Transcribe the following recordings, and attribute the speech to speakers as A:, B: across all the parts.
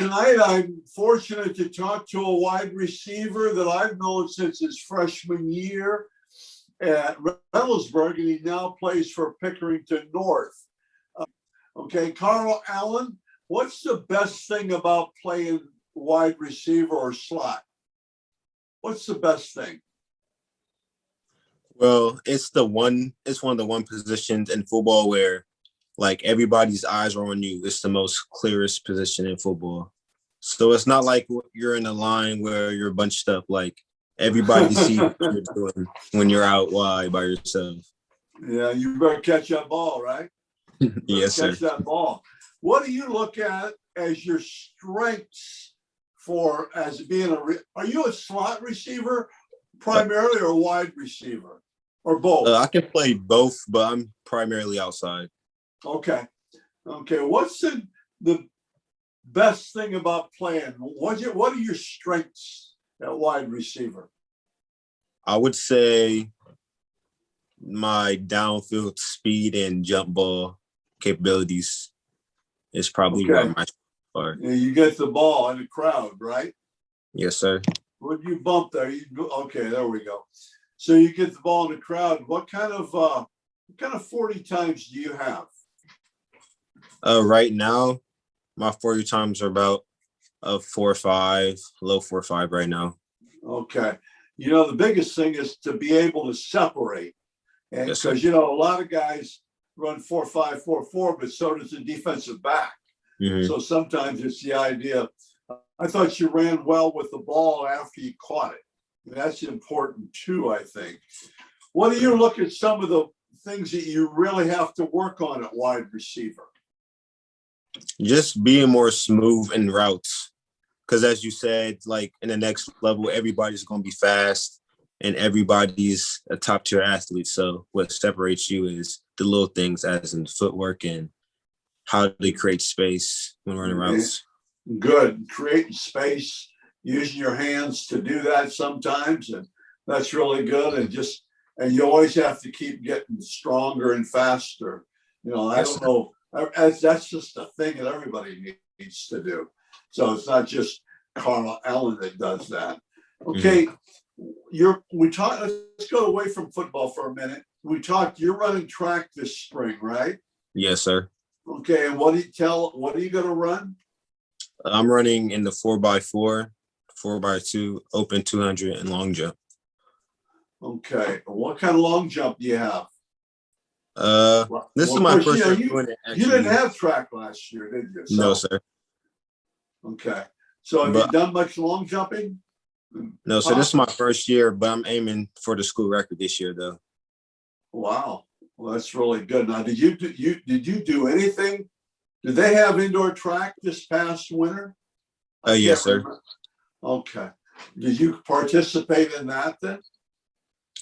A: Tonight, I'm fortunate to talk to a wide receiver that I've known since his freshman year at Reynoldsburg, and he now plays for Pickerington North. Okay, Carl Allen, what's the best thing about playing wide receiver or slot? What's the best thing?
B: Well, it's one of the one positions in football where like everybody's eyes are on you. It's the most clearest position in football. So it's not like you're in a line where you're bunched up. Like everybody sees what you're doing when you're out wide by yourself.
A: Yeah, you better catch that ball, right?
B: Yes, sir.
A: Catch that ball. What do you look at as your strengths as being are you a slot receiver primarily or a wide receiver or both?
B: I can play both, but I'm primarily outside.
A: Okay. What's the best thing about playing? What are your strengths at wide receiver?
B: I would say my downfield speed and jump ball capabilities is probably where my are.
A: Yeah, you get the ball in the crowd, right?
B: Yes, sir.
A: When you bump there, okay, there we go. So you get the ball in the crowd. What kind of 40 times do you have?
B: Right now, my 40 times are about 4.5, low 4.5 right now.
A: Okay. The biggest thing is to be able to separate. And because, a lot of guys run 4.5, 4.4, but so does the defensive back. Mm-hmm. So sometimes it's the idea. I thought you ran well with the ball after you caught it. That's important too, I think. What do you look at some of the things that you really have to work on at wide receiver?
B: Just being more smooth in routes. Because as you said, like in the next level, everybody's going to be fast and everybody's a top tier athlete. So what separates you is the little things as in footwork and how they create space when running routes.
A: Good. Creating space, using your hands to do that sometimes. And that's really good. And you always have to keep getting stronger and faster. I don't know. That's just a thing that everybody needs to do. So it's not just Carl Allen that does that. Okay. Mm-hmm. Let's go away from football for a minute. You're running track this spring, right?
B: Yes, sir.
A: Okay. And what are you going to run?
B: I'm running in the 4x4, 4x2, open 200 and long jump.
A: Okay. What kind of long jump do you have?
B: This is my first year doing it.
A: You didn't have track last year, did you?
B: No, sir.
A: Okay. So have you done much long jumping?
B: No, so this is my first year, but I'm aiming for the school record this year, though.
A: Wow. Well, that's really good. Now, did you do anything? Did they have indoor track this past winter?
B: Yes, sir.
A: Okay. Did you participate in that then?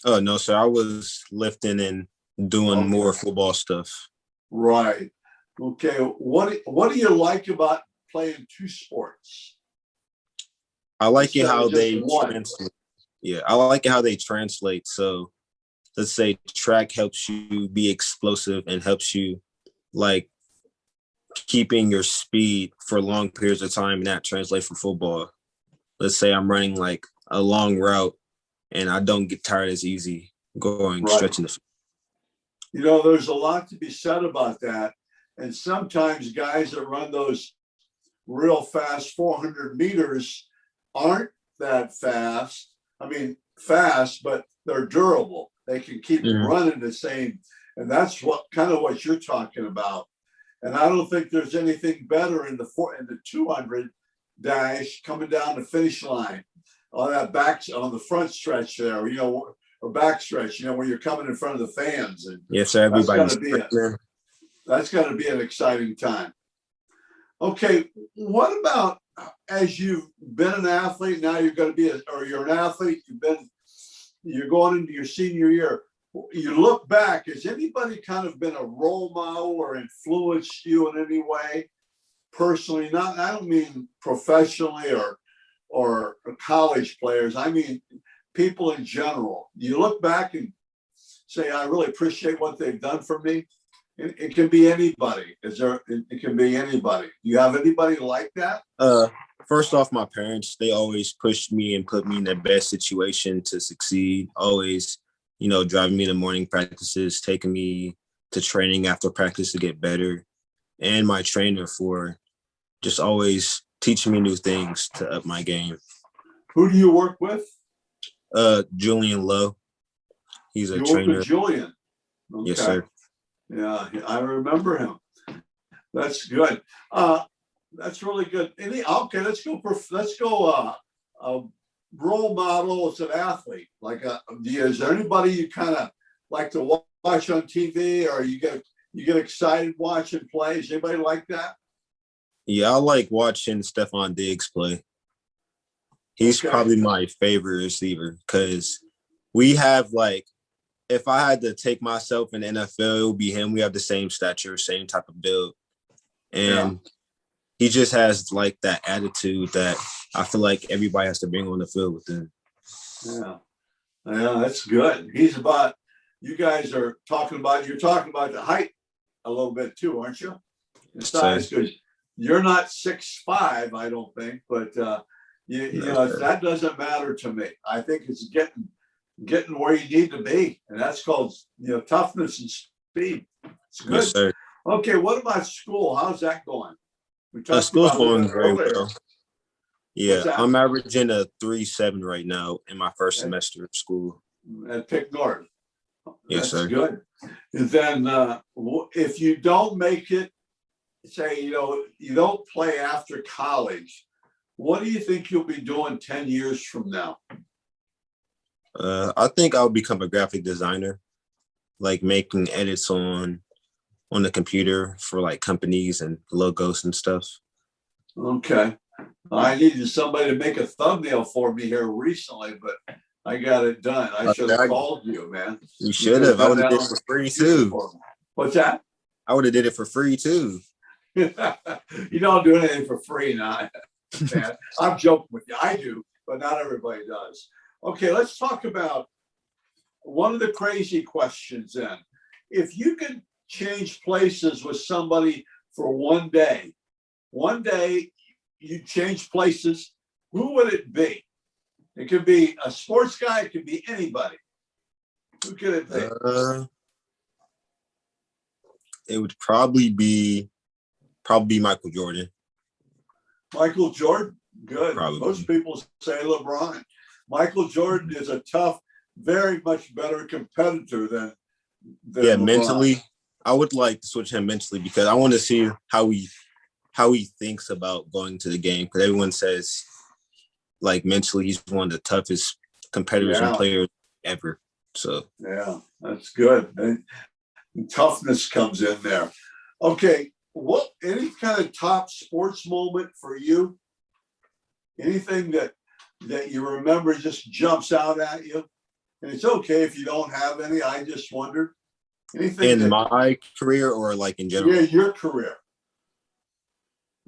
B: Oh, no, sir. I was lifting and doing more football stuff.
A: Right. Okay. What do you like about playing two sports?
B: I like it how they translate. Yeah, I like it how they translate. So let's say track helps you be explosive and helps you like keeping your speed for long periods of time, and that translates for football. Let's say I'm running like a long route and I don't get tired as easy stretching the field.
A: There's a lot to be said about that. And sometimes guys that run those real fast 400 meters aren't that fast. I mean, fast, but they're durable. They can keep running the same. And that's what you're talking about. And I don't think there's anything better in the 200 dash coming down the finish line on the front stretch there, or back stretch, where you're coming in front of the fans. And
B: yes, sir. Everybody's
A: that's got to be an exciting time. Okay, what about as you've been an athlete, now you're going to be you're an athlete, you're going into your senior year. You look back, has anybody kind of been a role model or influenced you in any way personally? I don't mean professionally or college players. I mean people in general. You look back and say, I really appreciate what they've done for me. It can be anybody. It can be anybody. Do you have anybody like that?
B: First off, my parents, they always pushed me and put me in the best situation to succeed. Always, driving me to morning practices, taking me to training after practice to get better. And my trainer for just always teaching me new things to up my game.
A: Who do you work with?
B: Julian Lowe. He's a
A: you
B: trainer.
A: Work with Julian. Okay.
B: Yes, sir.
A: Yeah, I remember him. That's good. That's really good. Okay, let's go. Role model as an athlete. Like, is there anybody you kind of like to watch on TV, or you get excited watching plays? Anybody like that?
B: Yeah, I like watching Stephon Diggs play. He's probably my favorite receiver because we have if I had to take myself in the NFL, it would be him. We have the same stature, same type of build. And he just has that attitude that I feel like everybody has to bring on the field with him.
A: Yeah. Yeah, that's good. You guys are talking about the height a little bit too, aren't you? The size, because you're not 6'5", I don't think, but that doesn't matter to me. I think it's getting where you need to be, and that's called toughness and speed. It's good.
B: Yes, sir.
A: Okay, what about school? How's that going?
B: School's going very well. Yeah, I'm averaging a 3.7 right now in my first semester of school
A: at Pick North.
B: Yes,
A: that's
B: sir.
A: Good. And then if you don't make it, say you don't play after college, what do you think you'll be doing 10 years from now?
B: I think I'll become a graphic designer, making edits on the computer for companies and logos and stuff.
A: Okay. I needed somebody to make a thumbnail for me here recently, but I got it done. I should have called you, man.
B: You should have. I would have did it for free too.
A: What's that?
B: I would have did it for free too.
A: You don't do anything for free now, man. I'm joking with you. I do, but not everybody does. Okay, let's talk about one of the crazy questions then. If you could change places with somebody for one day you change places, who would it be? It could be a sports guy, it could be anybody. Who could it be?
B: It would probably be Michael Jordan.
A: Michael Jordan? Good.
B: Probably.
A: Most people say LeBron. Michael Jordan is a tough, very much better competitor than LeBron.
B: Mentally, I would like to switch him mentally because I want to see how he thinks about going to the game. Because everyone says, mentally, he's one of the toughest competitors and players ever. So
A: yeah, that's good. And toughness comes in there. Okay, any kind of top sports moment for you? Anything that you remember just jumps out at you? And it's okay if you don't have any. I just wondered. Anything
B: in my career or in general?
A: Yeah, your career.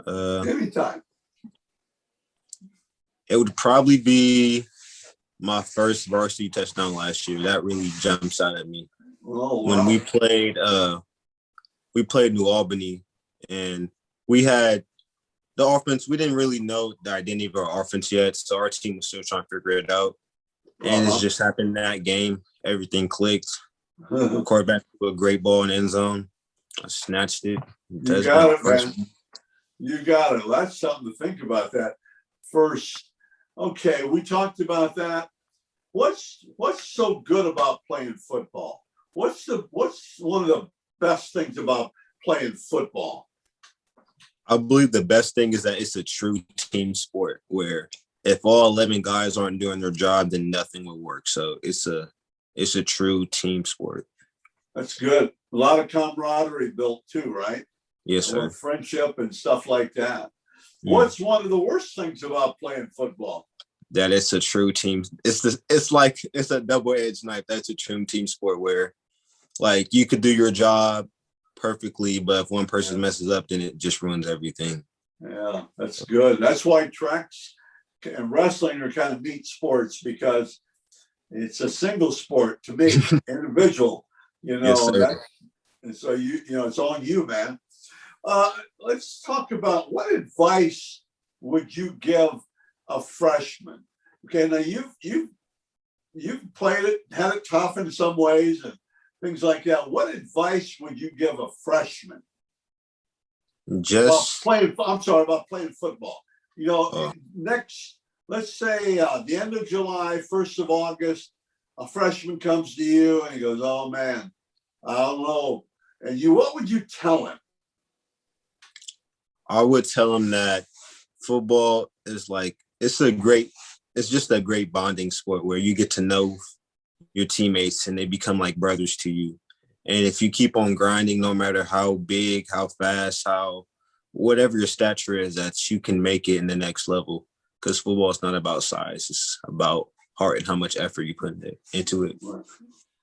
A: Anytime.
B: It would probably be my first varsity touchdown last year. That really jumps out at me.
A: Oh, wow.
B: When we played New Albany, and we had the offense. We didn't really know the identity of our offense yet, so our team was still trying to figure it out. And it just happened in that game. Everything clicked. The quarterback put a great ball in the end zone. I snatched it.
A: You got it, man. You got it. That's something to think about. That first. Okay, we talked about that. What's so good about playing football? What's one of the best things about playing football?
B: I believe the best thing is that it's a true team sport where if all 11 guys aren't doing their job, then nothing will work. So it's a true team sport. That's
A: good. A lot of camaraderie built too, right?
B: Yes, sir.
A: Friendship and stuff like that. What's one of the worst things about playing football?
B: That it's a true team. It's a double-edged knife. That's a true team sport where, you could do your job perfectly, but if one person messes up, then it just ruins everything.
A: Yeah, that's good. That's why tracks and wrestling are kind of neat sports because it's a single sport to me, individual.
B: Yes,
A: And so it's on you, man. Let's talk about what advice would you give a freshman? Okay, now you've played it, had it tough in some ways and things like that. What advice would you give a freshman
B: Just
A: about playing football? Let's say the end of July, 1st of August, a freshman comes to you and he goes, "Oh man, I don't know." And what would you tell him?
B: I would tell him that football is it's just a great bonding sport where you get to know your teammates and they become like brothers to you. And if you keep on grinding, no matter how big, how fast, whatever your stature is, that you can make it in the next level. Because football is not about size; it's about heart and how much effort you put into it.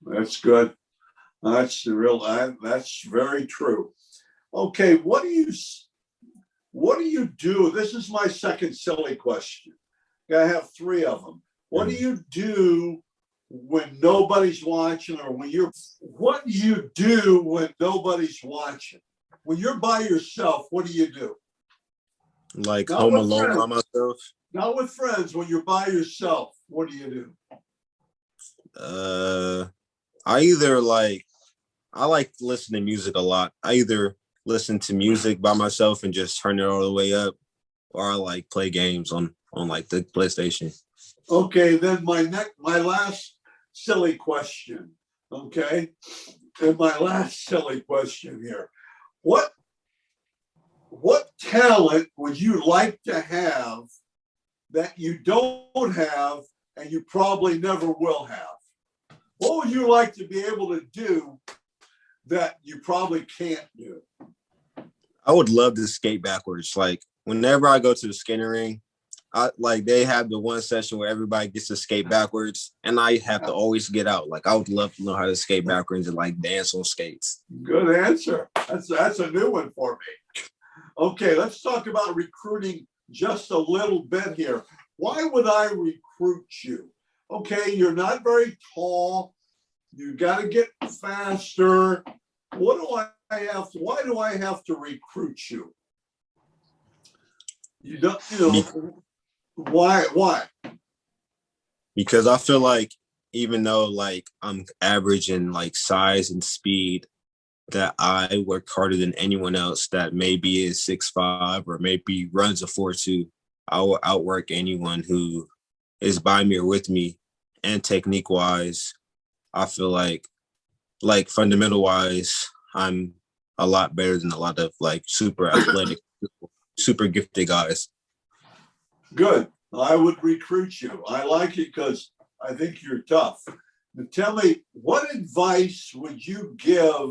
A: That's good. That's that's very true. Okay, what do you do? This is my second silly question. I have three of them. What do you do when nobody's watching, or what do you do when nobody's watching? When you're by yourself, what do you do?
B: Like home alone by myself?
A: Not with friends. When you're by yourself, what do you do?
B: I like listening to music a lot. I either listen to music by myself and just turn it all the way up, or I like play games on like the PlayStation.
A: Okay, then my last silly question. Okay, and my last silly question here. What talent would you like to have that you don't have and you probably never will have? What would you like to be able to do that you probably can't do?
B: I would love to skate backwards. Like whenever I go to the skating ring, they have the one session where everybody gets to skate backwards, and I have to always get out. Like I would love to know how to skate backwards and like dance on skates.
A: Good answer. That's a new one for me. Okay, let's talk about recruiting just a little bit here. Why would I recruit you? Okay, you're not very tall. You got to get faster. Why do I have to recruit you? Why?
B: Because I feel like even though like I'm average in like size and speed, that I work harder than anyone else that maybe is 6'5" or maybe runs a 4.2. I will outwork anyone who is by me or with me. And technique wise, I feel like fundamental wise, I'm a lot better than a lot of like super athletic, super gifted guys.
A: Good. I would recruit you. I like it because I think you're tough. But tell me, what advice would you give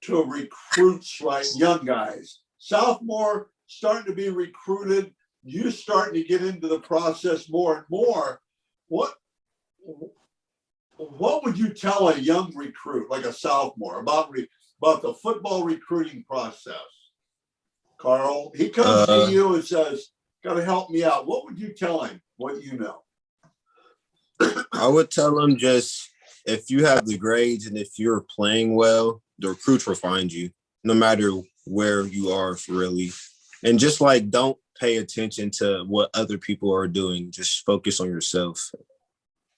A: to recruits, right? Young guys, sophomore, starting to be recruited. You starting to get into the process more and more. What would you tell a young recruit, like a sophomore, about the football recruiting process? Carl, he comes to you and says, "Got to help me out." What would you tell him? What you know?
B: I would tell him just if you have the grades and if you're playing well, the recruits will find you, no matter where you are, really. And just like don't pay attention to what other people are doing. Just focus on yourself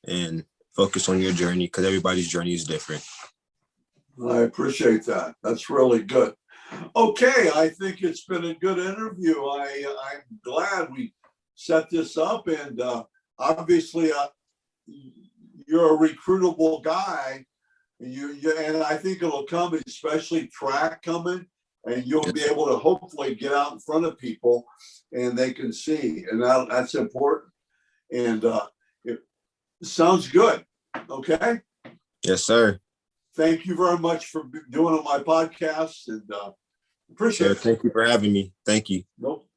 B: and focus on your journey, because everybody's journey is different.
A: I appreciate that. That's really good. Okay, I think it's been a good interview. I'm glad we set this up, and obviously you're a recruitable guy. And I think it'll come, especially track coming, and you'll be able to hopefully get out in front of people, and they can see, and that's important. And it sounds good. Okay.
B: Yes, sir.
A: Thank you very much for doing on my podcast, and appreciate it.
B: Thank you for having me. Thank you.
A: Nope.